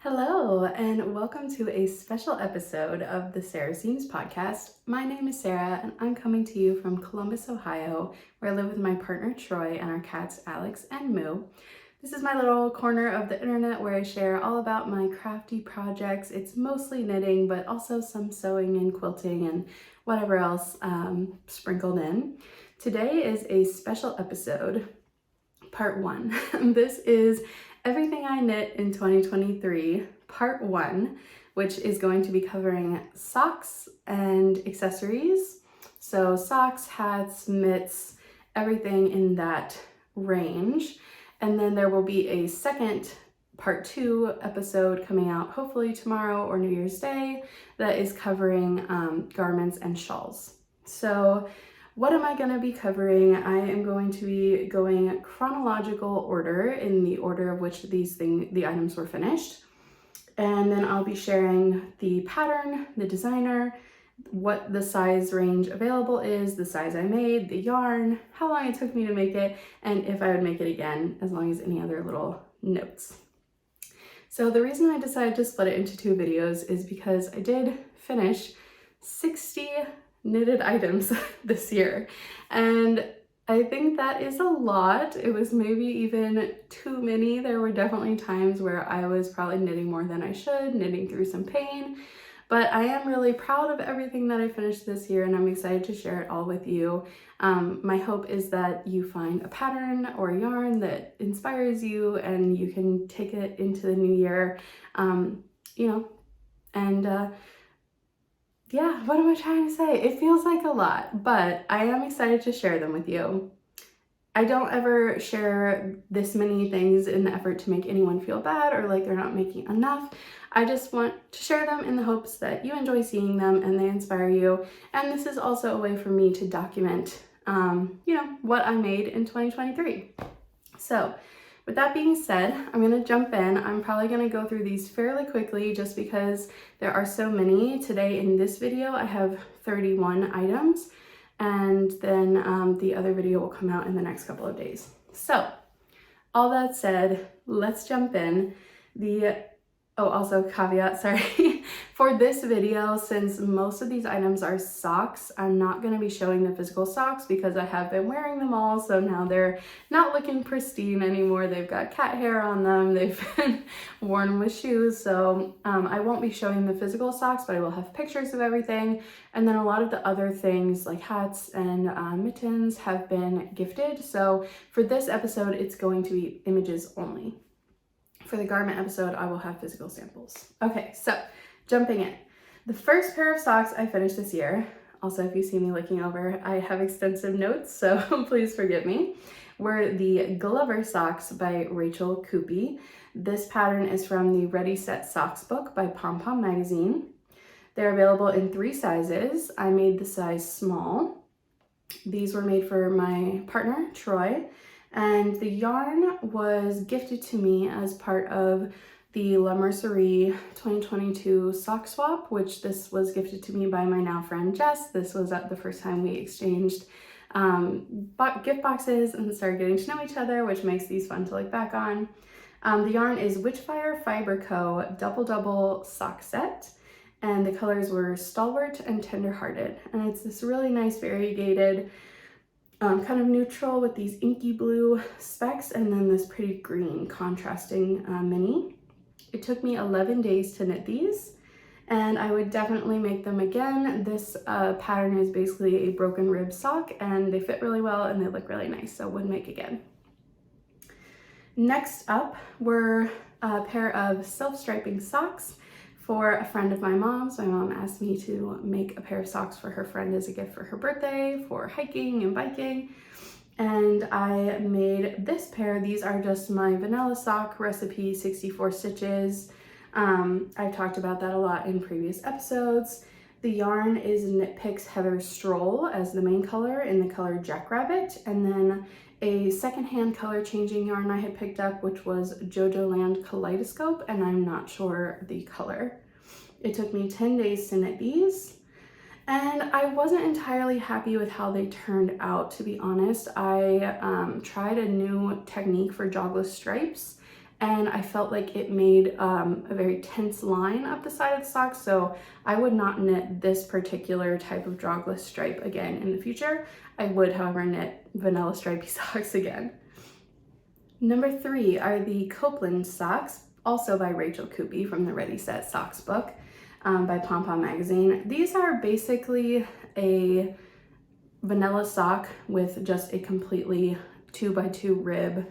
Hello, and welcome to a special episode of the Sarah Seams podcast. My name is Sarah, and I'm coming to you from Columbus, Ohio, where I live with my partner Troy and our cats Alex and Moo. This is my little corner of the internet where I share all about my crafty projects. It's mostly knitting, but also some sewing and quilting and whatever else sprinkled in. Today is a special episode, part one. This is Everything I Knit in 2023, part one, which is going to be covering socks and accessories. So socks, hats, mitts, everything in that range. And then there will be a second part two episode coming out hopefully tomorrow or New Year's Day that is covering garments and shawls. So what am I going to be covering? I am going to be going chronological order in the order of which the items were finished. And then I'll be sharing the pattern, the designer, what the size range available is, the size I made, the yarn, how long it took me to make it, and if I would make it again, as long as any other little notes. So the reason I decided to split it into two videos is because I did finish 60 knitted items this year, and I think that is a lot. It was maybe even too many. There were definitely times where I was probably knitting more than I should, knitting through some pain, but I am really proud of everything that I finished this year, and I'm excited to share it all with you. My hope is that you find a pattern or a yarn that inspires you and you can take it into the new year, yeah, what am I trying to say? It feels like a lot, but I am excited to share them with you. I don't ever share this many things in the effort to make anyone feel bad or like they're not making enough. I just want to share them in the hopes that you enjoy seeing them and they inspire you. And this is also a way for me to document, what I made in 2023. So with that being said, I'm going to jump in. I'm probably going to go through these fairly quickly just because there are so many. Today in this video, I have 31 items, and then the other video will come out in the next couple of days. So all that said, let's jump in. Also caveat, sorry, for this video, since most of these items are socks, I'm not going to be showing the physical socks because I have been wearing them all, so now they're not looking pristine anymore. They've got cat hair on them, they've been worn with shoes, so I won't be showing the physical socks, but I will have pictures of everything. And then a lot of the other things like hats and mittens have been gifted, so for this episode, it's going to be images only. For the garment episode, I will have physical samples. Okay, so jumping in. The first pair of socks I finished this year, also if you see me looking over, I have extensive notes, so please forgive me, were the Glover socks by Rachel Coopy. This pattern is from the Ready Set Socks book by Pom Pom magazine. They're available in 3 sizes. I made the size small. These were made for my partner, Troy. And the yarn was gifted to me as part of the La Mercerie 2022 sock swap, which this was gifted to me by my now friend Jess. This was at the first time we exchanged gift boxes and started getting to know each other, which makes these fun to look back on. The yarn is Witchfire Fiber Co. Double sock set, and the colors were Stalwart and Tenderhearted. And it's this really nice variegated kind of neutral with these inky blue specks and then this pretty green contrasting mini. It took me 11 days to knit these, and I would definitely make them again. This pattern is basically a broken rib sock, and they fit really well and they look really nice, so would make again. Next up were a pair of self-striping socks for a friend of my mom's. My mom asked me to make a pair of socks for her friend as a gift for her birthday for hiking and biking. And I made this pair. These are just my vanilla sock recipe, 64 stitches. I've talked about that a lot in previous episodes. The yarn is Knit Picks Heather Stroll as the main color in the color Jackrabbit, and then a secondhand color changing yarn I had picked up, which was Jojo Land Kaleidoscope, and I'm not sure the color. It took me 10 days to knit these, and I wasn't entirely happy with how they turned out, to be honest. I tried a new technique for jogless stripes, and I felt like it made a very tense line up the side of the sock, so I would not knit this particular type of jogless stripe again in the future. I would, however, knit vanilla stripey socks again. Number 3 are the Copeland socks, also by Rachel Coopy from the Ready Set Socks book by Pom Pom magazine. These are basically a vanilla sock with just a completely 2x2 rib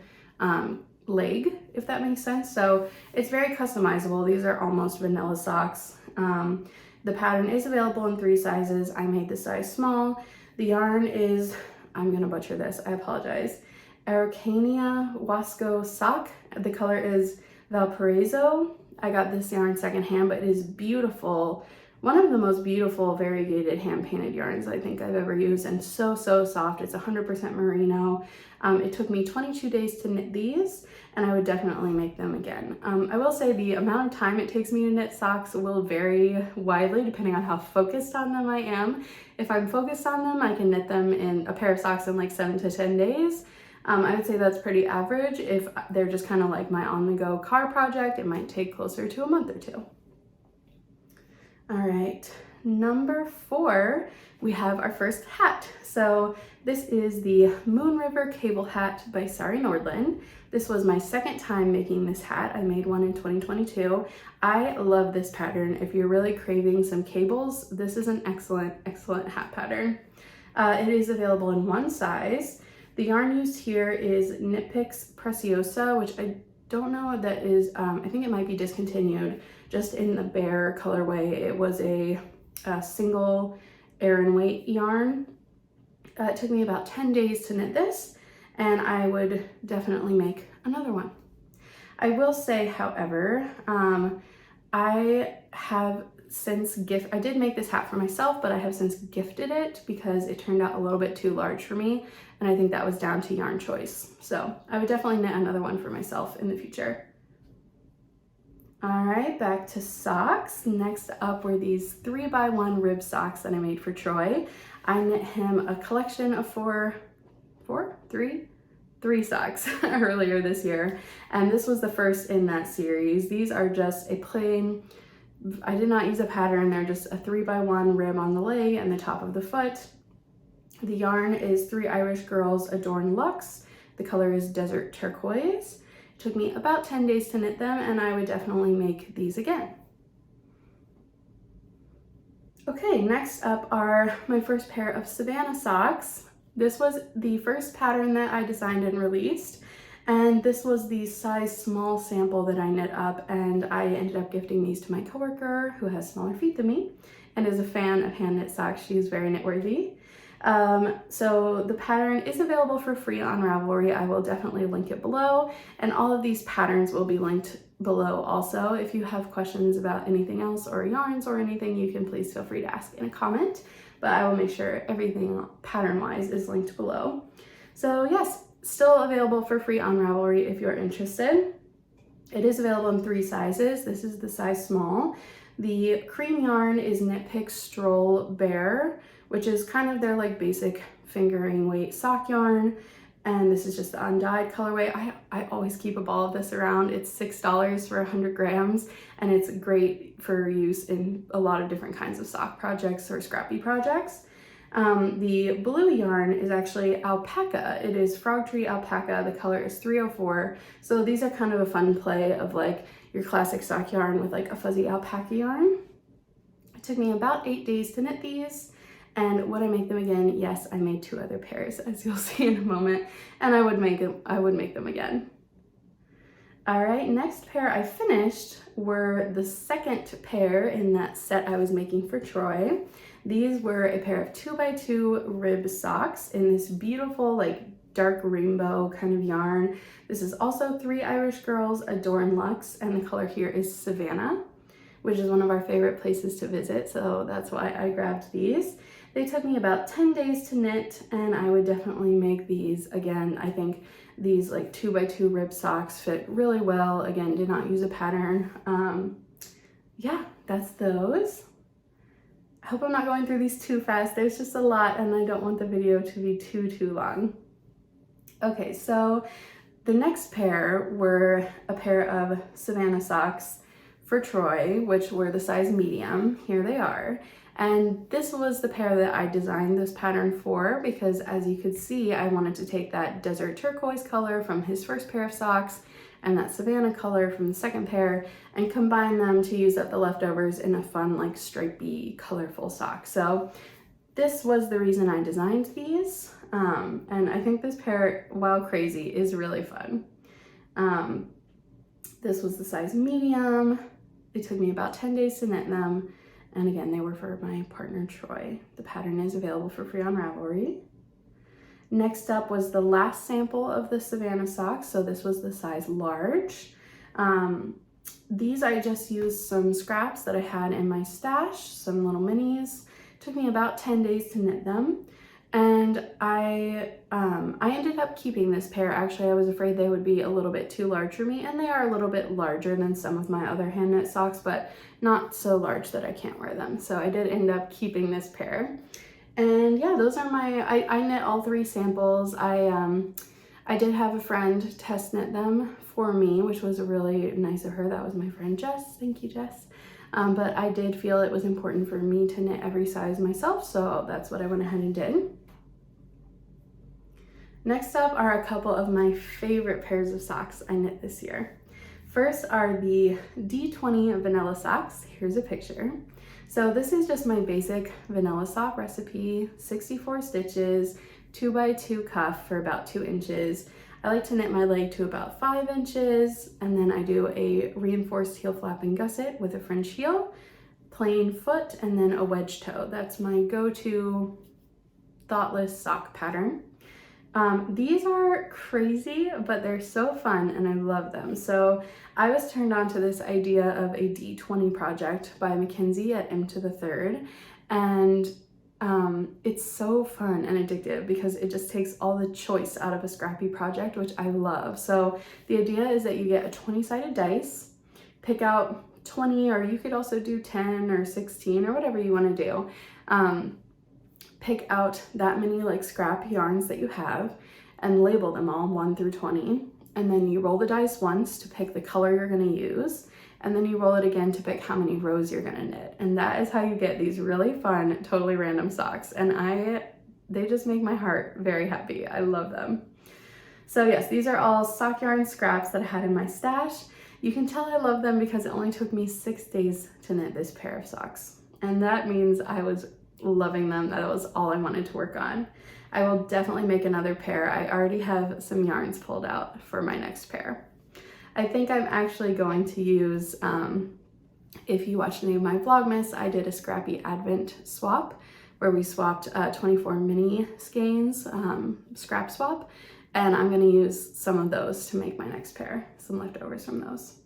leg, if that makes sense. So it's very customizable. These are almost vanilla socks. The pattern is available in 3 sizes. I made the size small. The yarn is, I'm gonna butcher this, I apologize, Araucania Wasco sock. The color is Valparaiso. I got this yarn secondhand, but it is beautiful. One of the most beautiful variegated hand-painted yarns I think I've ever used, and so soft. It's 100% merino. It took me 22 days to knit these, and I would definitely make them again. I will say the amount of time it takes me to knit socks will vary widely depending on how focused on them I am. If I'm focused on them, I can knit them in a pair of socks in like 7 to 10 days. I would say that's pretty average. If they're just kind of like my on-the-go car project, it might take closer to a month or 2. All right, number 4, we have our first hat. So this is the Moon River Cable Hat by Sari Nordlund. This was my second time making this hat. I made one in 2022. I love this pattern. If you're really craving some cables, this is an excellent hat pattern. It is available in 1 size. The yarn used here is Knit Picks Preciosa, which I don't know what that is. I think it might be discontinued. Just in the bare colorway, it was a single Aran weight yarn. It took me about 10 days to knit this, and I would definitely make another one. I will say, however, I have since I did make this hat for myself, but I have since gifted it because it turned out a little bit too large for me, and I think that was down to yarn choice. So I would definitely knit another one for myself in the future. All right, back to socks. Next up were these 3x1 rib socks that I made for Troy. I knit him a collection of three socks earlier this year, and this was the first in that series. These are just a plain, I did not use a pattern, they're just a 3x1 rib on the leg and the top of the foot. The yarn is 3 Irish Girls Adorn Luxe. The color is Desert Turquoise. It took me about 10 days to knit them, and I would definitely make these again. Okay, next up are my first pair of Savannah socks. This was the first pattern that I designed and released, and this was the size small sample that I knit up, and I ended up gifting these to my coworker who has smaller feet than me and is a fan of hand knit socks. She's very knit worthy. So the pattern is available for free on Ravelry. I will definitely link it below, and all of these patterns will be linked below also. If you have questions about anything else or yarns or anything, you can please feel free to ask in a comment, but I will make sure everything pattern-wise is linked below. So yes, still available for free on Ravelry if you're interested. It is available in 3 sizes. This is the size small. The cream yarn is Knit Picks Stroll Bear, which is kind of their like basic fingering weight sock yarn. And this is just the undyed colorway. I always keep a ball of this around. It's $6 for 100 grams, and it's great for use in a lot of different kinds of sock projects or scrappy projects. The blue yarn is actually alpaca. It is Frog Tree Alpaca. The color is 304. So these are kind of a fun play of like your classic sock yarn with like a fuzzy alpaca yarn. It took me about 8 days to knit these. And would I make them again? Yes, I made 2 other pairs, as you'll see in a moment, and I would make them again. All right, next pair I finished were the second pair in that set I was making for Troy. These were a pair of 2x2 rib socks in this beautiful like dark rainbow kind of yarn. This is also 3 Irish Girls Adorn Luxe, and the color here is Savannah, which is one of our favorite places to visit, so that's why I grabbed these. They took me about 10 days to knit, and I would definitely make these again. I think these like 2x2 rib socks fit really well. Again, did not use a pattern. Yeah, that's those. I hope I'm not going through these too fast. There's just a lot, and I don't want the video to be too long. Okay, so The next pair were a pair of Savannah socks for Troy, which were the size medium. Here they are. And this was the pair that I designed this pattern for because, as you could see, I wanted to take that desert turquoise color from his first pair of socks and that Savannah color from the second pair and combine them to use up the leftovers in a fun, like stripey, colorful sock. So this was the reason I designed these. And I think this pair, while crazy, is really fun. This was the size medium. It took me about 10 days to knit them. And again, they were for my partner, Troy. The pattern is available for free on Ravelry. Next up was the last sample of the Savannah socks. So this was the size large. These I just used some scraps that I had in my stash, some little minis. It took me about 10 days to knit them. And I ended up keeping this pair. Actually, I was afraid they would be a little bit too large for me, and they are a little bit larger than some of my other hand knit socks, but not so large that I can't wear them. So I did end up keeping this pair. And yeah, those are my, I knit all 3 samples. I did have a friend test knit them for me, which was really nice of her. That was my friend Jess. Thank you, Jess. But I did feel it was important for me to knit every size myself, so that's what I went ahead and did. Next up are a couple of my favorite pairs of socks I knit this year. First are the D20 vanilla socks. Here's a picture. So this is just my basic vanilla sock recipe, 64 stitches, 2x2 cuff for about 2 inches. I like to knit my leg to about 5 inches, and then I do a reinforced heel flap and gusset with a French heel, plain foot, and then a wedge toe. That's my go-to thoughtless sock pattern. These are crazy, but they're so fun and I love them. So I was turned on to this idea of a D20 project by Mackenzie at M to the third, and it's so fun and addictive because it just takes all the choice out of a scrappy project, which I love. So the idea is that you get a 20-sided dice, pick out 20, or you could also do 10 or 16 or whatever you want to do. Pick out that many like scrap yarns that you have and label them all 1 through 20. And then you roll the dice once to pick the color you're going to use. And then you roll it again to pick how many rows you're gonna knit. And that is how you get these really fun, totally random socks. And they just make my heart very happy. I love them. So yes, these are all sock yarn scraps that I had in my stash. You can tell I love them because it only took me 6 days to knit this pair of socks. And that means I was loving them. That was all I wanted to work on. I will definitely make another pair. I already have some yarns pulled out for my next pair. I think I'm actually going to use, if you watched any of my Vlogmas, I did a scrappy advent swap where we swapped 24 mini skeins, scrap swap, and I'm going to use some of those to make my next pair, some leftovers from those.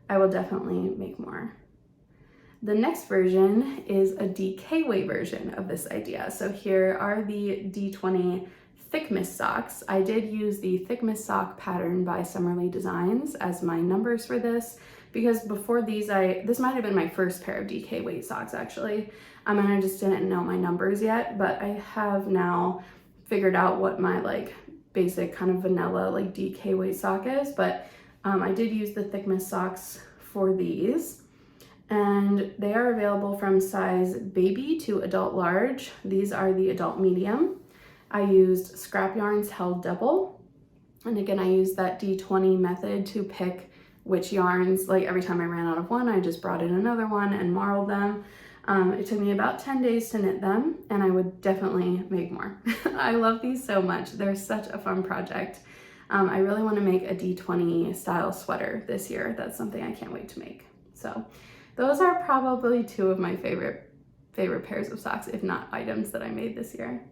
I will definitely make more. The next version is a DK weight version of this idea. So here are the D20 Thick Mist socks. I did use the Thick Mist sock pattern by Summerly Designs as my numbers for this because before these, this might have been my first pair of DK weight socks actually. And I just didn't know my numbers yet, but I have now figured out what my like basic kind of vanilla like DK weight sock is. But I did use the Thick Mist socks for these. And they are available from size baby to adult large. These are the adult medium. I used scrap yarns held double. And again, I used that D20 method to pick which yarns, like every time I ran out of one, I just brought in another one and marled them. It took me about 10 days to knit them, and I would definitely make more. I love these so much. They're such a fun project. I really want to make a D20 style sweater this year. That's something I can't wait to make. So those are probably 2 of my favorite pairs of socks, if not items that I made this year.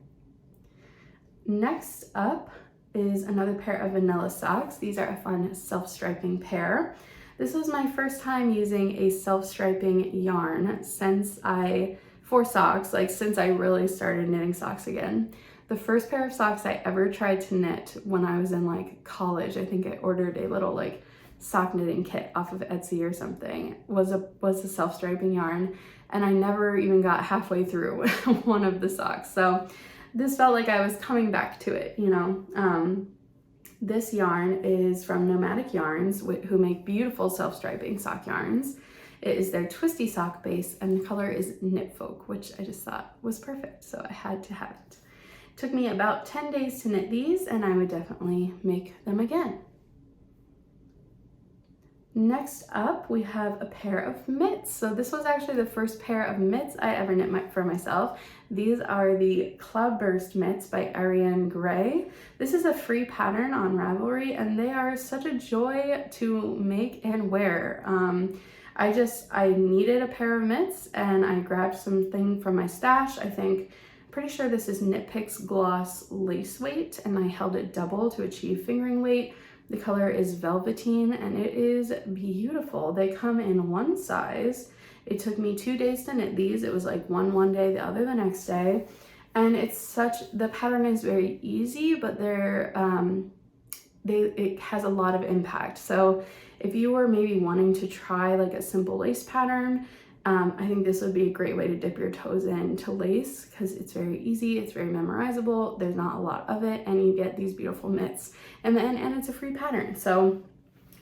Next up is another pair of vanilla socks. These are a fun self-striping pair. This was my first time using a self-striping yarn since I really started knitting socks again. The first pair of socks I ever tried to knit when I was in like college, I think I ordered a little like sock knitting kit off of Etsy or something, was a self-striping yarn, and I never even got halfway through one of the socks. So this felt like I was coming back to it, you know. This yarn is from Nomadic Yarns, who make beautiful self-striping sock yarns. It is their twisty sock base, and the color is Knit Folk, which I just thought was perfect, so I had to have it. It took me about 10 days to knit these, and I would definitely make them again. Next up, we have a pair of mitts. So this was actually the first pair of mitts I ever knit for myself. These are the Cloudburst mitts by Ariane Gray. This is a free pattern on Ravelry, and they are such a joy to make and wear. I needed a pair of mitts, and I grabbed something from my stash. Pretty sure this is Knit Picks Gloss Lace Weight, and I held it double to achieve fingering weight. The color is Velveteen, and it is beautiful. They come in one size. It took me 2 days to knit these. It was like one day, the other the next day. And the pattern is very easy, but it has a lot of impact. So if you were maybe wanting to try like a simple lace pattern, I think this would be a great way to dip your toes into lace, because it's very easy, it's very memorizable, there's not a lot of it, and you get these beautiful mitts and it's a free pattern. So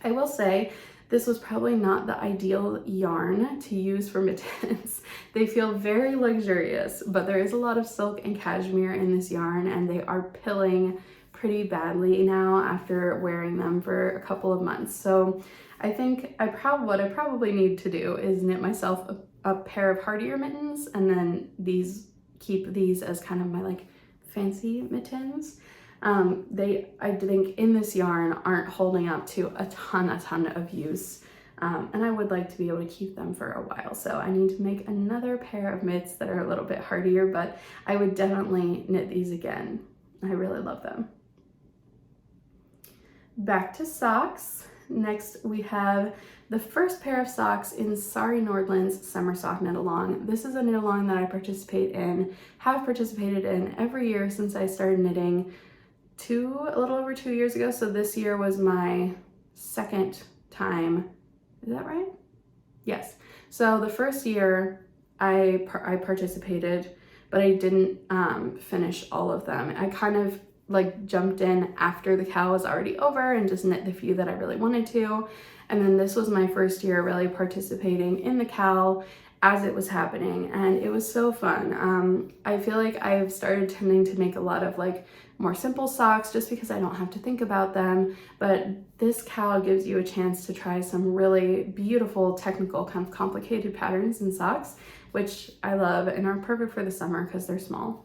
I will say this was probably not the ideal yarn to use for mittens. They feel very luxurious, but there is a lot of silk and cashmere in this yarn, and they are pilling pretty badly now after wearing them for a couple of months. So I think what I probably need to do is knit myself a pair of hardier mittens, and then keep these as kind of my like fancy mittens. I think in this yarn aren't holding up to a ton of use, and I would like to be able to keep them for a while. So I need to make another pair of mitts that are a little bit hardier, but I would definitely knit these again. I really love them. Back to socks. Next, we have the first pair of socks in Sari Nordland's Summer Sock Knit Along. This is a knit along that I have participated in every year since I started knitting a little over 2 years ago. So this year was my second time. Is that right? Yes. So the first year I participated, but I didn't finish all of them. I kind of like jumped in after the cow was already over and just knit the few that I really wanted to. And then this was my first year really participating in the cow as it was happening, and it was so fun. I feel like I've started tending to make a lot of like more simple socks just because I don't have to think about them, but this cow gives you a chance to try some really beautiful, technical, kind of complicated patterns in socks, which I love and are perfect for the summer because they're small.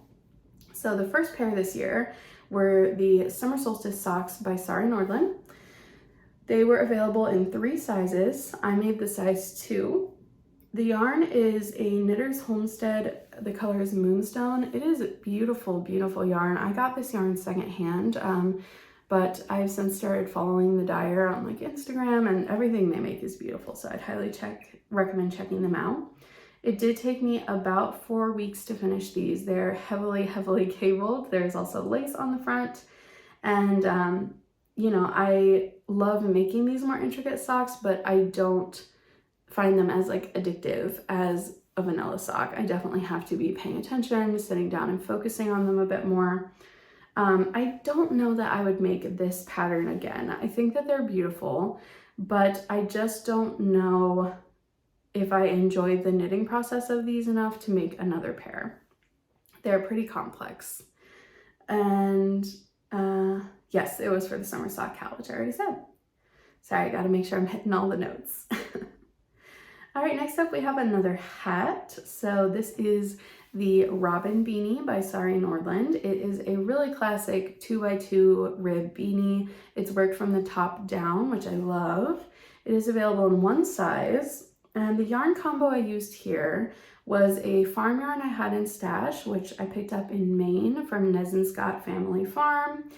So the first pair this year were the Summer Solstice Socks by Sari Nordland. They were available in 3 sizes. I made the size 2. The yarn is a Knitter's Homestead. The color is Moonstone. It is beautiful, beautiful yarn. I got this yarn secondhand, but I've since started following the dyer on like Instagram, and everything they make is beautiful. So I'd highly recommend checking them out. It did take me about 4 weeks to finish these. They're heavily cabled. There's also lace on the front. And, you know, I love making these more intricate socks, but I don't find them as like addictive as a vanilla sock. I definitely have to be paying attention, sitting down and focusing on them a bit more. I don't know that I would make this pattern again. I think that they're beautiful, but I just don't know if I enjoyed the knitting process of these enough to make another pair. They're pretty complex. And yes, it was for the summer sock cow, which I already said. Sorry, I gotta make sure I'm hitting all the notes. All right, next up we have another hat. So this is the Robin Beanie by Sari Nordland. It is a really classic 2x2 rib beanie. It's worked from the top down, which I love. It is available in 1 size. And the yarn combo I used here was a farm yarn I had in stash, which I picked up in Maine from Nez and Scott Family Farm.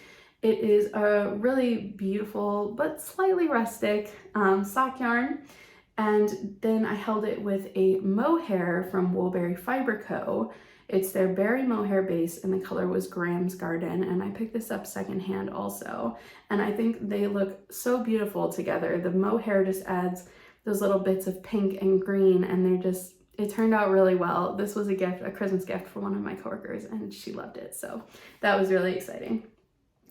It is a really beautiful but slightly rustic sock yarn. And then I held it with a mohair from Woolberry Fiber Co. It's their berry mohair base, and the color was Graham's Garden, and I picked this up secondhand also. And I think they look so beautiful together. The mohair just adds those little bits of pink and green, and it turned out really well. This was a Christmas gift for one of my coworkers, and she loved it, so that was really exciting.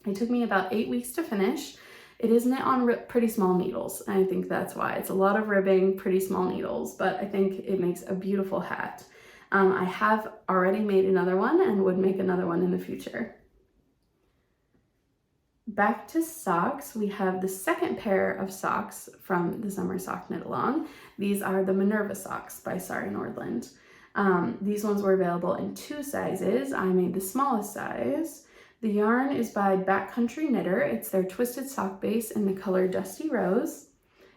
It took me about 8 weeks to finish. It is knit on pretty small needles, and I think that's why. It's a lot of ribbing, pretty small needles, but I think it makes a beautiful hat. I have already made another one and would make another one in the future. Back to socks, we have the second pair of socks from the Summer Sock Knit Along. These are the Minerva socks by Sari Nordland. These ones were available in 2 sizes. I made the smallest size. The yarn is by Backcountry Knitter. It's their twisted sock base in the color Dusty Rose.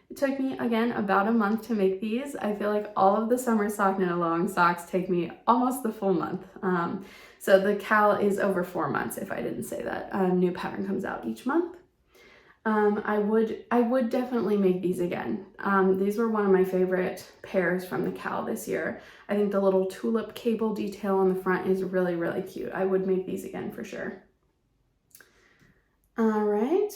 It took me, again, about a month to make these. I feel like all of the Summer Sock Knit Along socks take me almost the full month. So the cal is over 4 months, if I didn't say that. A new pattern comes out each month. I would definitely make these again. These were one of my favorite pairs from the cal this year. I think the little tulip cable detail on the front is really, really cute. I would make these again for sure. All right,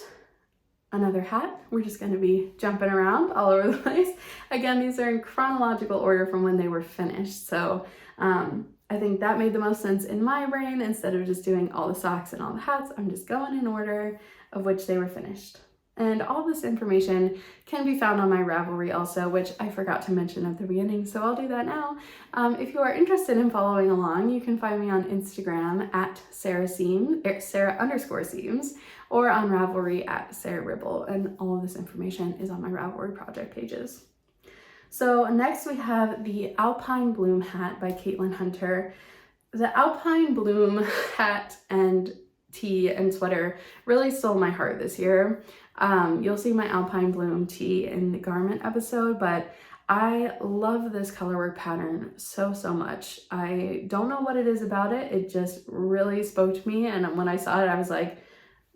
another hat. We're just going to be jumping around all over the place. Again, these are in chronological order from when they were finished. So I think that made the most sense in my brain. Instead of just doing all the socks and all the hats, I'm just going in order of which they were finished. And all this information can be found on my Ravelry also, which I forgot to mention at the beginning, so I'll do that now. If you are interested in following along, you can find me on Instagram at Sarah_Seams, or on Ravelry at Sarah Ribble, and all of this information is on my Ravelry project pages. So next we have the Alpine Bloom hat by Caitlin Hunter. The Alpine Bloom hat and tee and sweater really stole my heart this year. You'll see my Alpine Bloom tee in the garment episode, but I love this colorwork pattern so much. I don't know what it is about it. It just really spoke to me, and when I saw it, I was like,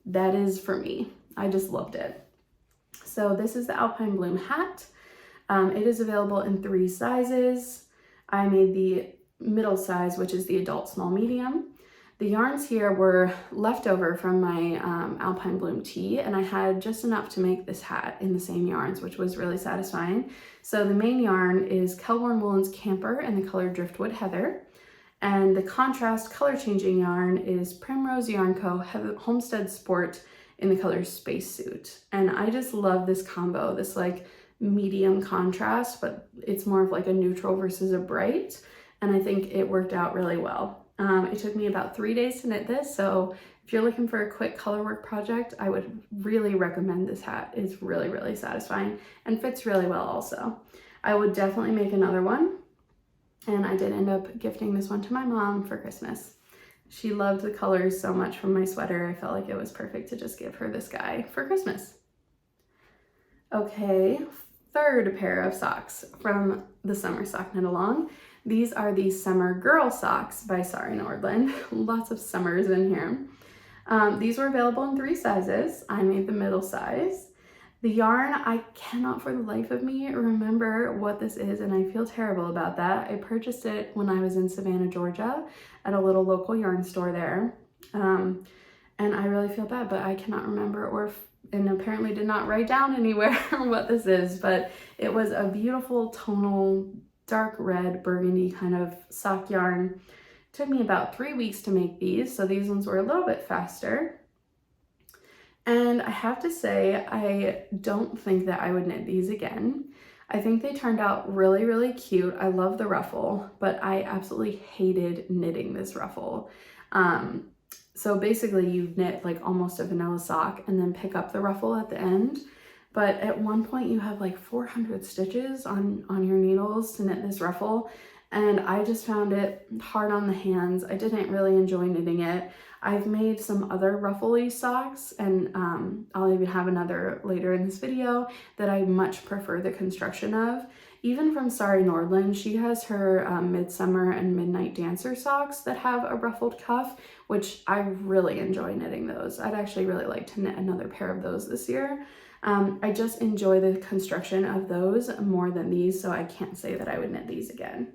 that is for me. I just loved it. So this is the Alpine Bloom hat. It is available in 3 sizes. I made the middle size, which is the adult small medium. The yarns here were left over from my Alpine Bloom tee, and I had just enough to make this hat in the same yarns, which was really satisfying. So the main yarn is Kelborn Woolens Camper in the color Driftwood Heather, and the contrast color changing yarn is Primrose Yarn Co. Homestead Sport in the color Spacesuit. And I just love this combo, this like medium contrast, but it's more of like a neutral versus a bright, and I think it worked out really well. It took me about 3 days to knit this, so if you're looking for a quick colorwork project, I would really recommend this hat. It's really satisfying and fits really well also. I would definitely make another one, and I did end up gifting this one to my mom for Christmas. She loved the colors so much from my sweater. I felt like it was perfect to just give her this guy for Christmas. Okay, third pair of socks from the Summer Sock Knit Along. These are the Summer Girl Socks by Sari Nordland. Lots of summers in here. These were available in 3 sizes. I made the middle size. The yarn, I cannot for the life of me remember what this is, and I feel terrible about that. I purchased it when I was in Savannah, Georgia at a little local yarn store there. And I really feel bad, but I cannot remember and apparently did not write down anywhere what this is, but it was a beautiful tonal dark red burgundy kind of sock yarn. It took me about 3 weeks to make these, so these ones were a little bit faster. And I have to say, I don't think that I would knit these again. I think they turned out really cute. I love the ruffle, but I absolutely hated knitting this ruffle. So basically you knit like almost a vanilla sock and then pick up the ruffle at the end. But at one point you have like 400 stitches on your needles to knit this ruffle, and I just found it hard on the hands. I didn't really enjoy knitting it. I've made some other ruffly socks, and I'll even have another later in this video that I much prefer the construction of. Even from Sari Nordland, she has her Midsummer and Midnight Dancer socks that have a ruffled cuff, which I really enjoy knitting those. I'd actually really like to knit another pair of those this year. I just enjoy the construction of those more than these, so I can't say that I would knit these again.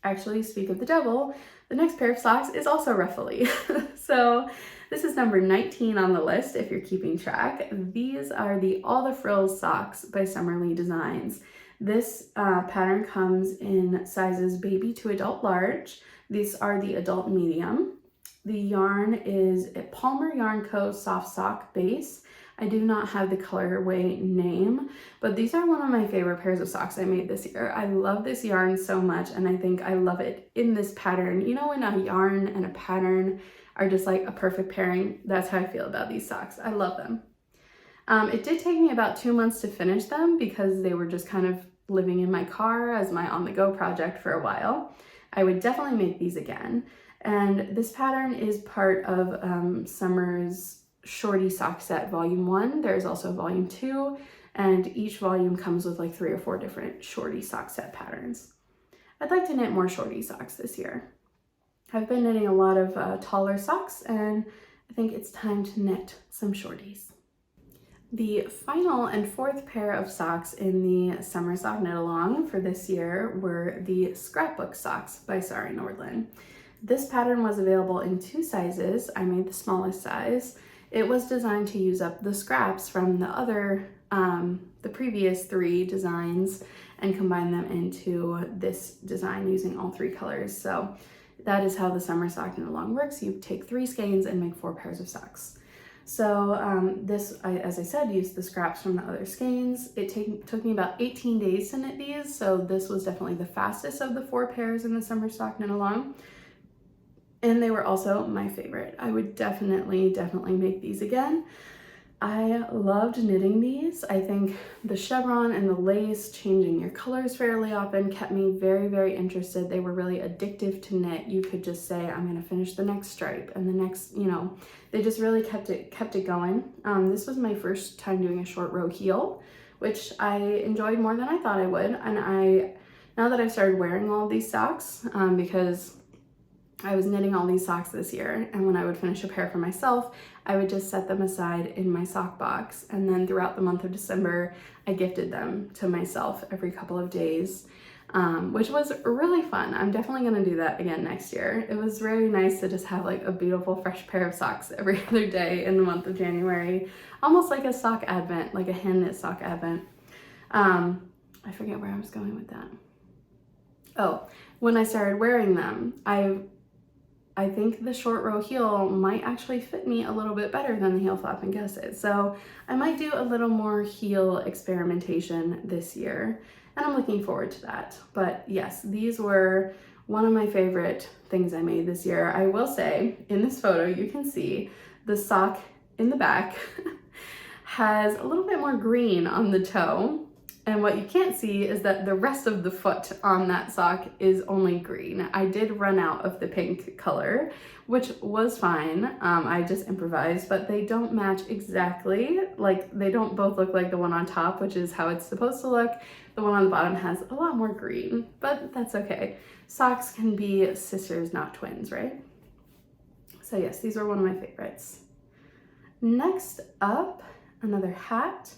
Actually, speak of the devil, the next pair of socks is also ruffly. So this is number 19 on the list if you're keeping track. These are the All the Frills socks by Summerly Designs. This pattern comes in sizes baby to adult large. These are the adult medium. The yarn is a Palmer Yarn Co. Soft Sock Base. I do not have the colorway name, but these are one of my favorite pairs of socks I made this year. I love this yarn so much, and I think I love it in this pattern. You know, when a yarn and a pattern are just like a perfect pairing, that's how I feel about these socks. I love them. It did take me about 2 months to finish them because they were just kind of living in my car as my on-the-go project for a while. I would definitely make these again. And this pattern is part of Summer's Shorty Sock Set Volume 1. There's also Volume 2, and each volume comes with like 3 or 4 different Shorty Sock Set patterns. I'd like to knit more Shorty socks this year. I've been knitting a lot of taller socks, and I think it's time to knit some shorties. The final and fourth pair of socks in the Summer Sock Knit Along for this year were the Scrapbook Socks by Sari Nordlund. This pattern was available in 2 sizes. I made the smallest size. It was designed to use up the scraps from the previous 3 designs and combine them into this design using all 3 colors. So that is how the Summer Sock Knit Along works. You take 3 skeins and make 4 pairs of socks. So as I said, used the scraps from the other skeins. It took me about 18 days to knit these, so this was definitely the fastest of the 4 pairs in the Summer Sock Knit Along. And they were also my favorite. I would definitely make these again. I loved knitting these. I think the chevron and the lace, changing your colors fairly often, kept me very interested. They were really addictive to knit. You could just say, I'm gonna finish the next stripe and the next, you know, they just really kept it going. This was my first time doing a short row heel, which I enjoyed more than I thought I would. And now that I've started wearing all of these socks, because I was knitting all these socks this year, and when I would finish a pair for myself, I would just set them aside in my sock box, and then throughout the month of December, I gifted them to myself every couple of days, which was really fun. I'm definitely gonna do that again next year. It was very nice to just have like a beautiful fresh pair of socks every other day in the month of January, almost like a sock advent, like a hand knit sock advent. I forget where I was going with that. Oh, when I started wearing them, I think the short row heel might actually fit me a little bit better than the heel flap and gusset. So I might do a little more heel experimentation this year, and I'm looking forward to that. But yes, these were one of my favorite things I made this year. I will say, in this photo, you can see the sock in the back has a little bit more green on the toe. And what you can't see is that the rest of the foot on that sock is only green. I did run out of the pink color, which was fine. I just improvised, but they don't match exactly. Like, they don't both look like the one on top, which is how it's supposed to look. The one on the bottom has a lot more green, but that's okay. Socks can be sisters, not twins, right? So yes, these are one of my favorites. Next up, another hat.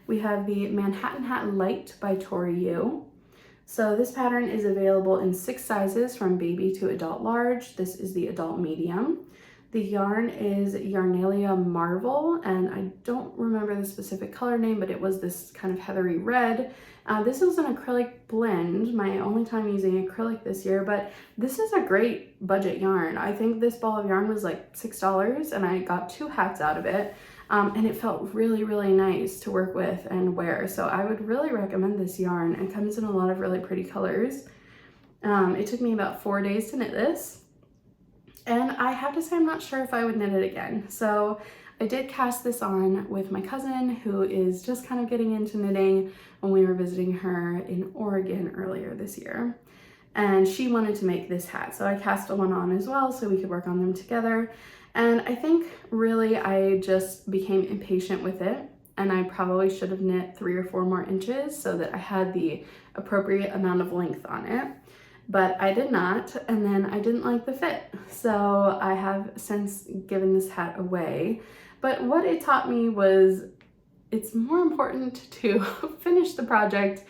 We have the Manhattan Hat Light by Tori Yu. So this pattern is available in 6 sizes from baby to adult large. This is the adult medium. The yarn is Yarnalia Marvel, and I don't remember the specific color name, but it was this kind of heathery red. This was an acrylic blend, my only time using acrylic this year, but this is a great budget yarn. I think this ball of yarn was like $6, and I got 2 hats out of it. And it felt really nice to work with and wear. So I would really recommend this yarn. It comes in a lot of really pretty colors. It took me about 4 days to knit this. And I have to say, I'm not sure if I would knit it again. So I did cast this on with my cousin, who is just kind of getting into knitting, when we were visiting her in Oregon earlier this year. And she wanted to make this hat. So I cast one on as well so we could work on them together. And I think really I just became impatient with it, and I probably should have knit 3 or 4 more inches so that I had the appropriate amount of length on it, but I did not, and then I didn't like the fit. So I have since given this hat away. But what it taught me was it's more important to finish the project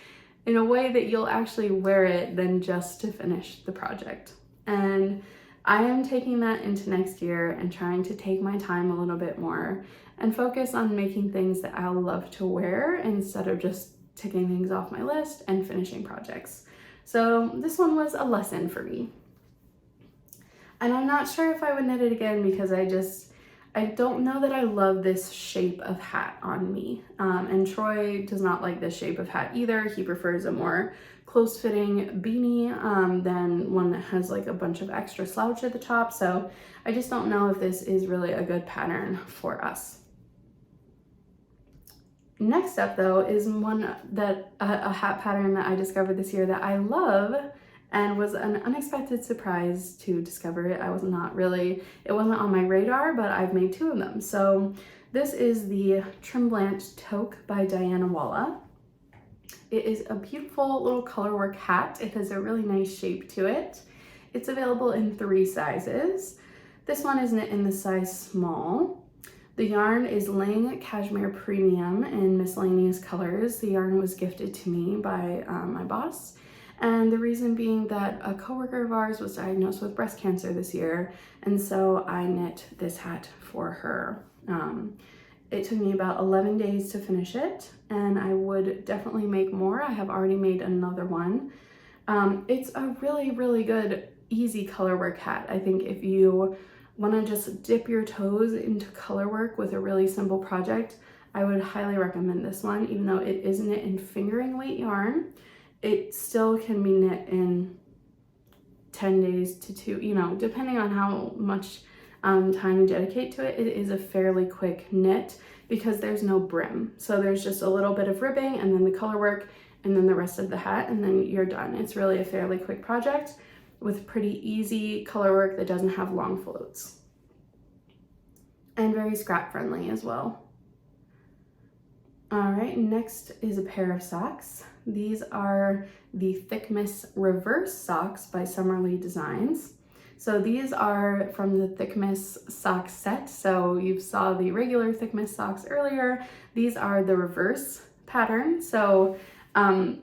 in a way that you'll actually wear it than just to finish the project. And I am taking that into next year and trying to take my time a little bit more and focus on making things that I'll love to wear instead of just ticking things off my list and finishing projects. So this one was a lesson for me. And I'm not sure if I would knit it again because I don't know that I love this shape of hat on me. And Troy does not like this shape of hat either. He prefers a more close-fitting beanie than one that has like a bunch of extra slouch at the top. So I just don't know if this is really a good pattern for us. Next up though is one that a hat pattern that I discovered this year that I love and was an unexpected surprise to discover it. It wasn't on my radar, but I've made 2 of them. So this is the Tremblant Toque by Diana Walla. It is a beautiful little colorwork hat. It has a really nice shape to it. It's available in 3 sizes. This one is knit in the size small. The yarn is Lang Cashmere Premium in miscellaneous colors. The yarn was gifted to me by my boss. And the reason being that a coworker of ours was diagnosed with breast cancer this year. And so I knit this hat for her. It took me about 11 days to finish it, and I would definitely make more. I have already made another one. It's a really, really good, easy colorwork hat. I think if you want to just dip your toes into color work with a really simple project, I would highly recommend this one. Even though it is knit in fingering weight yarn, it still can be knit in 10 days to 2, you know, depending on how much time you dedicate to it. It is a fairly quick knit because there's no brim. So there's just a little bit of ribbing and then the color work and then the rest of the hat, and then you're done. It's really a fairly quick project with pretty easy color work that doesn't have long floats. And very scrap friendly as well. All right, next is a pair of socks. These are the Thickness Reverse Socks by Summerly Designs. So these are from the Thickness sock set. So you saw the regular Thickness socks earlier. These are the reverse pattern. So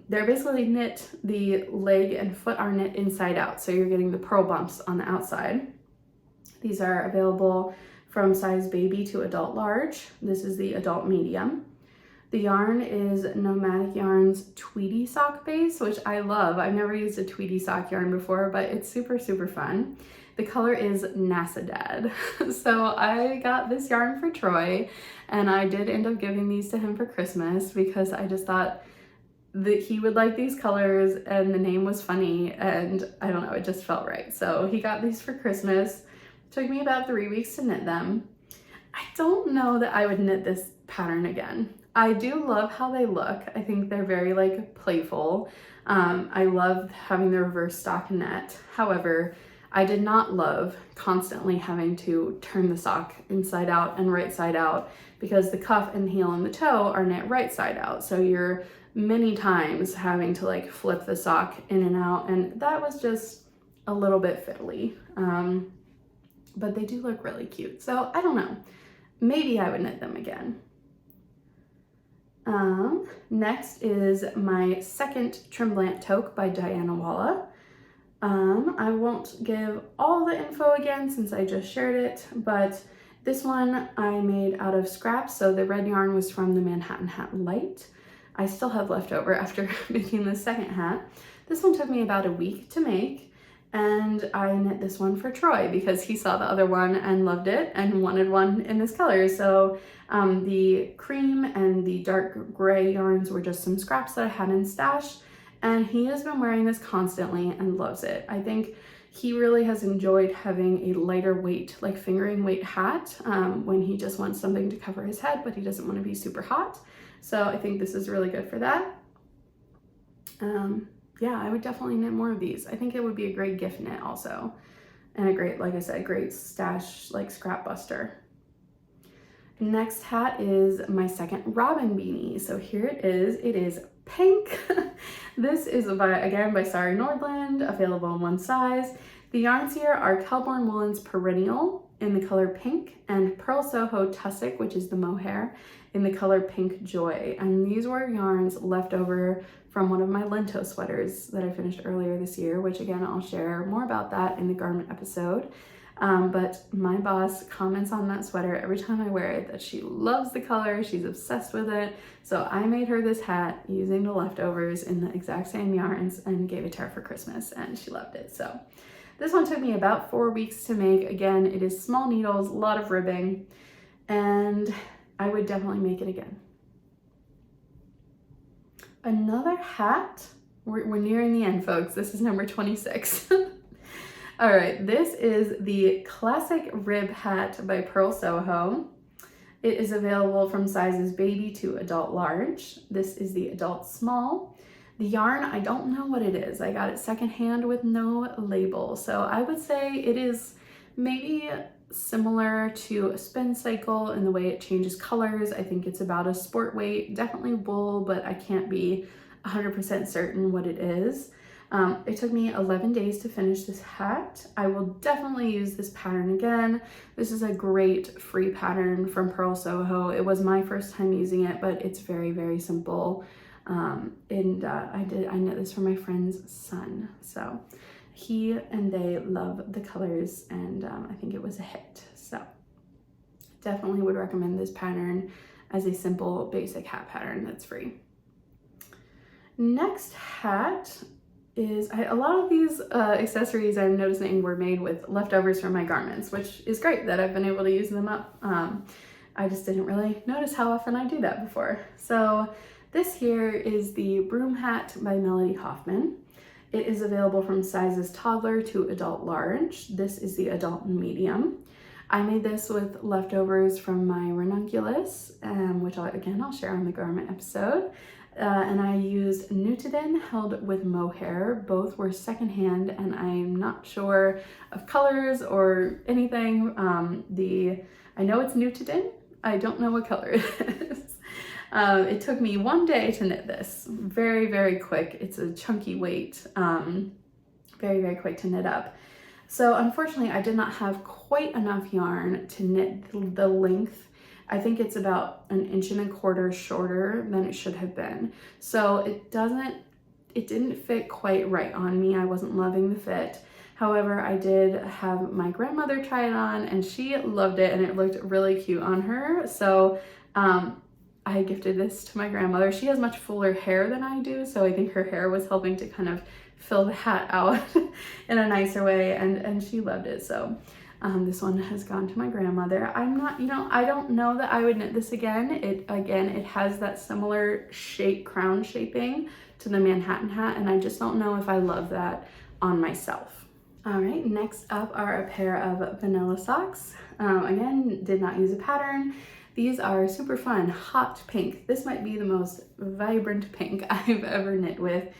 they're basically knit, the leg and foot are knit inside out. So you're getting the pearl bumps on the outside. These are available from size baby to adult large. This is the adult medium. The yarn is Nomadic Yarn's Tweedy sock base, which I love. I've never used a Tweedy sock yarn before, but it's super, super fun. The color is NASA Dad. So I got this yarn for Troy, and I did end up giving these to him for Christmas because I just thought that he would like these colors and the name was funny, and I don't know, it just felt right. So he got these for Christmas. It took me about 3 weeks to knit them. I don't know that I would knit this pattern again. I do love how they look. I think they're very like playful. I love having the reverse stockinette. However, I did not love constantly having to turn the sock inside out and right side out because the cuff and heel and the toe are knit right side out. So you're many times having to like flip the sock in and out, and that was just a little bit fiddly. But they do look really cute. So I don't know, maybe I would knit them again. Next is my second Tremblant Toque by Diana Walla. I won't give all the info again since I just shared it, but this one I made out of scraps. So the red yarn was from the Manhattan Hat Light. I still have leftover after making the second hat. This one took me about a week to make, and I knit this one for Troy because he saw the other one and loved it and wanted one in this color. So the cream and the dark gray yarns were just some scraps that I had in stash, and he has been wearing this constantly and loves it. I think he really has enjoyed having a lighter weight, like fingering weight hat when he just wants something to cover his head, but he doesn't want to be super hot. So I think this is really good for that. Yeah, I would definitely knit more of these. I think it would be a great gift knit also. And a great, like I said, great stash, like scrap buster. Next hat is my second Robin beanie. So here it is pink. This is again by Sari Nordland, available in one size. The yarns here are Kelborn Woolens Perennial in the color pink and Pearl Soho Tussock, which is the mohair, in the color Pink Joy. And these were yarns left over from one of my Lento sweaters that I finished earlier this year, which again, I'll share more about that in the garment episode. But my boss comments on that sweater every time I wear it that she loves the color, she's obsessed with it. So I made her this hat using the leftovers in the exact same yarns and gave it to her for Christmas, and she loved it. So This one took me about 4 weeks to make. Again, it is small needles, a lot of ribbing, and I would definitely make it again. Another hat. We're nearing the end, folks. This is number 26. All right, this is the classic rib hat by Pearl Soho. It is available from sizes baby to adult large. This is the adult small. The yarn, I don't know what it is. I got it secondhand with no label. So I would say it is maybe similar to a spin cycle in the way it changes colors. I think it's about a sport weight, definitely wool, but I can't be 100% certain what it is. It took me 11 days to finish this hat. I will definitely use this pattern again. This is a great free pattern from Pearl Soho. It was my first time using it, but it's very, very simple. I knit this for my friend's son. So he and they love the colors, and I think it was a hit. So definitely would recommend this pattern as a simple basic hat pattern that's free. Next hat is, a lot of these accessories I'm noticing were made with leftovers from my garments, which is great that I've been able to use them up. I just didn't really notice how often I do that before. So this here is the broom hat by Melody Hoffman. It is available from sizes toddler to adult large. This is the adult medium. I made this with leftovers from my ranunculus, which I'll share on the garment episode. And I used Nutiden held with mohair. Both were secondhand, and I'm not sure of colors or anything. I know it's Nutiden. I don't know what color it is. It took me 1 day to knit this. Very, very quick. It's a chunky weight. Very, very quick to knit up. So unfortunately, I did not have quite enough yarn to knit the length. I think it's about 1.25 inches shorter than it should have been. So it didn't fit quite right on me. I wasn't loving the fit. However, I did have my grandmother try it on, and she loved it, and it looked really cute on her. So I gifted this to my grandmother. She has much fuller hair than I do, so I think her hair was helping to kind of fill the hat out in a nicer way, and she loved it. So this one has gone to my grandmother. I don't know that I would knit this again. It has that similar crown shaping to the Manhattan hat, and I just don't know if I love that on myself. All right, next up are a pair of vanilla socks. Again, did not use a pattern. These are super fun, hot pink. This might be the most vibrant pink I've ever knit with.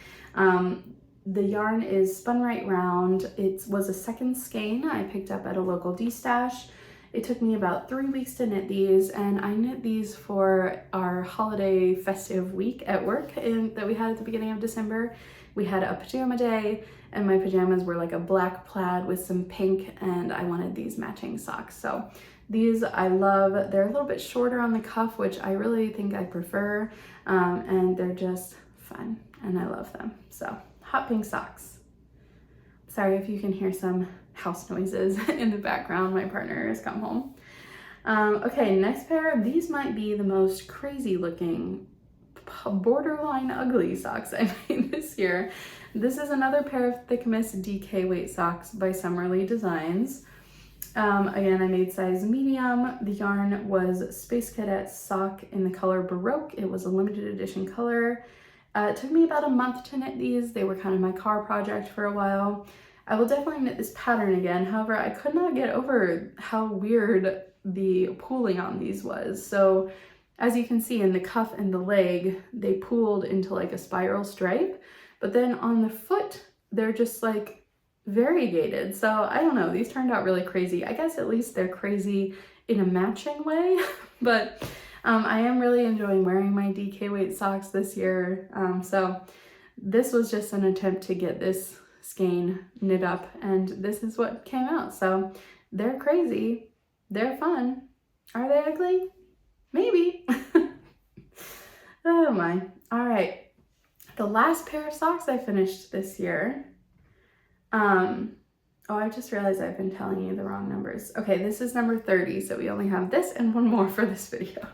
The yarn is spun right round. It was a second skein I picked up at a local D-stash. It took me about 3 weeks to knit these, and I knit these for our holiday festive week at work that we had at the beginning of December. We had a pajama day, and my pajamas were like a black plaid with some pink, and I wanted these matching socks. So these I love. They're a little bit shorter on the cuff, which I really think I prefer, and they're just fun, and I love them. So hot pink socks. Sorry if you can hear some house noises in the background. My partner has come home. Okay, next pair. These might be the most crazy looking, borderline ugly socks I made this year. This is another pair of Thick Miss DK weight socks by Summerly Designs. Again, I made size medium. The yarn was Space Cadet sock in the color Baroque. It was a limited edition color. It took me about a month to knit these. They were kind of my car project for a while. I will definitely knit this pattern again. However, I could not get over how weird the pooling on these was. So as you can see in the cuff and the leg, they pooled into like a spiral stripe, but then on the foot, they're just like variegated. So I don't know, these turned out really crazy. I guess at least they're crazy in a matching way, but I am really enjoying wearing my DK weight socks this year. So this was just an attempt to get this skein knit up, and this is what came out. So they're crazy, they're fun. Are they ugly? Maybe. Oh my. All right. The last pair of socks I finished this year. Oh, I just realized I've been telling you the wrong numbers. Okay, this is number 30, so we only have this and one more for this video.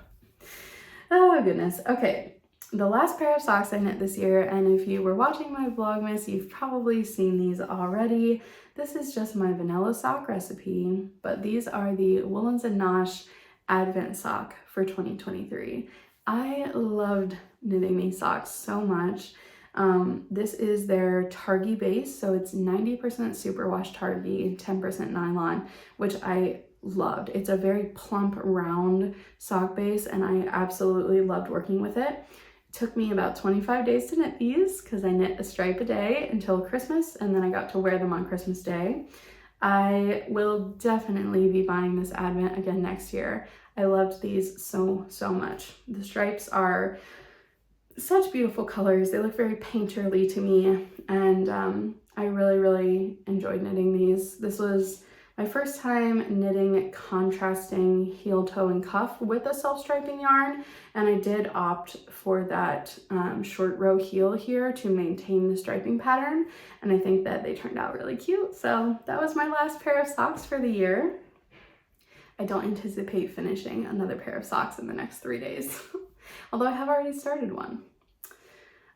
Oh goodness. Okay, the last pair of socks I knit this year, and if you were watching my Vlogmas, you've probably seen these already. This is just my vanilla sock recipe, but these are the Woolens and Nosh Advent sock for 2023. I loved knitting these socks so much. This is their Targhee base, so it's 90% superwash Targhee, 10% nylon, which I loved. It's a very plump, round sock base, and I absolutely loved working with it. It took me about 25 days to knit these because I knit a stripe a day until Christmas, and then I got to wear them on Christmas Day. I will definitely be buying this Advent again next year. I loved these so much. The stripes are such beautiful colors. They look very painterly to me, and I really enjoyed knitting these. This was my first time knitting contrasting heel, toe, and cuff with a self-striping yarn, and I did opt for that short row heel here to maintain the striping pattern, and I think that they turned out really cute. So that was my last pair of socks for the year. I don't anticipate finishing another pair of socks in the next 3 days, although I have already started one.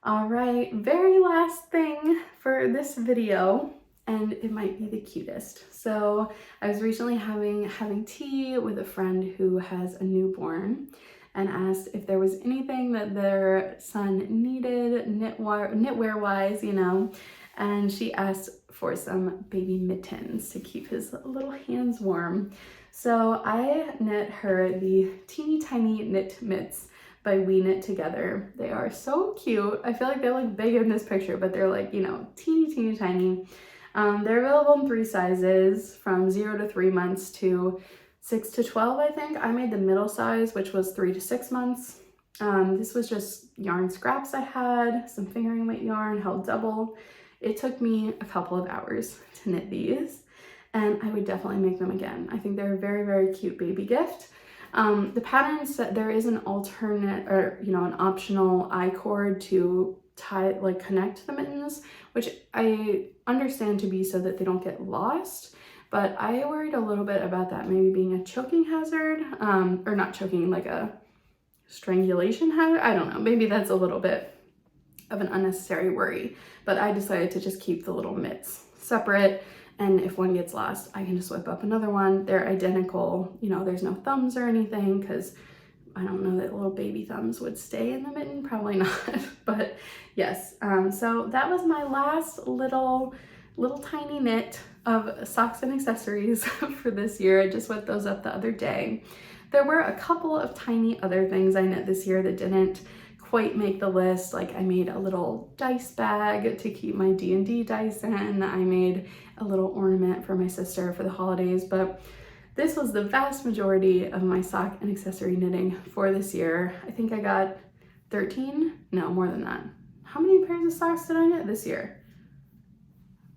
All right, very last thing for this video, and it might be the cutest. So I was recently having tea with a friend who has a newborn, and asked if there was anything that their son needed knitwear wise, you know, and she asked for some baby mittens to keep his little hands warm. So I knit her the teeny tiny knit mitts by We Knit Together. They are so cute. I feel like they look big in this picture, but they're like, you know, teeny tiny. They're available in 3 sizes, from 0 to 3 months to 6 to 12, I think. I made the middle size, which was 3 to 6 months. This was just yarn scraps I had, some fingering weight yarn, held double. It took me a couple of hours to knit these, and I would definitely make them again. I think they're a very cute baby gift. The patterns, there is an alternate, or you know, an optional I-cord to tie, like connect the mittens, which I understand to be so that they don't get lost, but I worried a little bit about that maybe being a choking hazard, or not choking, like a strangulation hazard. I don't know, maybe that's a little bit of an unnecessary worry, but I decided to just keep the little mitts separate, and if one gets lost, I can just whip up another one. They're identical, you know, there's no thumbs or anything, because I don't know that little baby thumbs would stay in the mitten, probably not, but yes. So that was my last little tiny knit of socks and accessories for this year. I just whipped those up the other day. There were a couple of tiny other things I knit this year that didn't quite make the list. Like I made a little dice bag to keep my D&D dice in. I made a little ornament for my sister for the holidays, but this was the vast majority of my sock and accessory knitting for this year. I think I got 13, no, more than that. How many pairs of socks did I knit this year?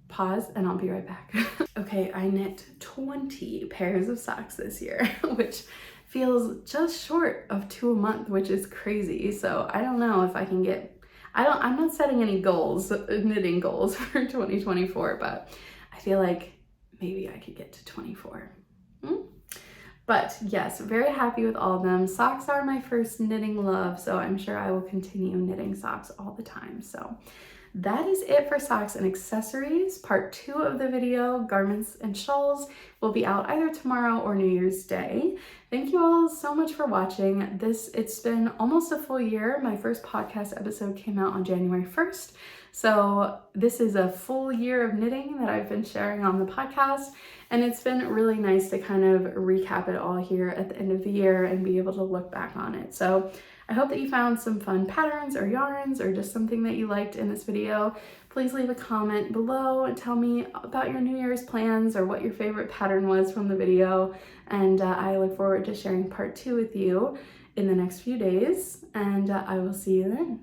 Pause and I'll be right back. Okay, I knit 20 pairs of socks this year, which feels just short of 2 a month, which is crazy. So I don't know if I can get, I'm not setting any goals, knitting goals for 2024, but I feel like maybe I could get to 24. But yes, very happy with all of them. Socks are my first knitting love, so I'm sure I will continue knitting socks all the time. So that is it for socks and accessories. Part 2 of the video, garments and shawls, will be out either tomorrow or New Year's Day. Thank you all so much for watching. It's been almost a full year. My first podcast episode came out on January 1st. So this is a full year of knitting that I've been sharing on the podcast, and it's been really nice to kind of recap it all here at the end of the year and be able to look back on it. So I hope that you found some fun patterns or yarns or just something that you liked in this video. Please leave a comment below and tell me about your New Year's plans or what your favorite pattern was from the video. And I look forward to sharing part 2 with you in the next few days, and I will see you then.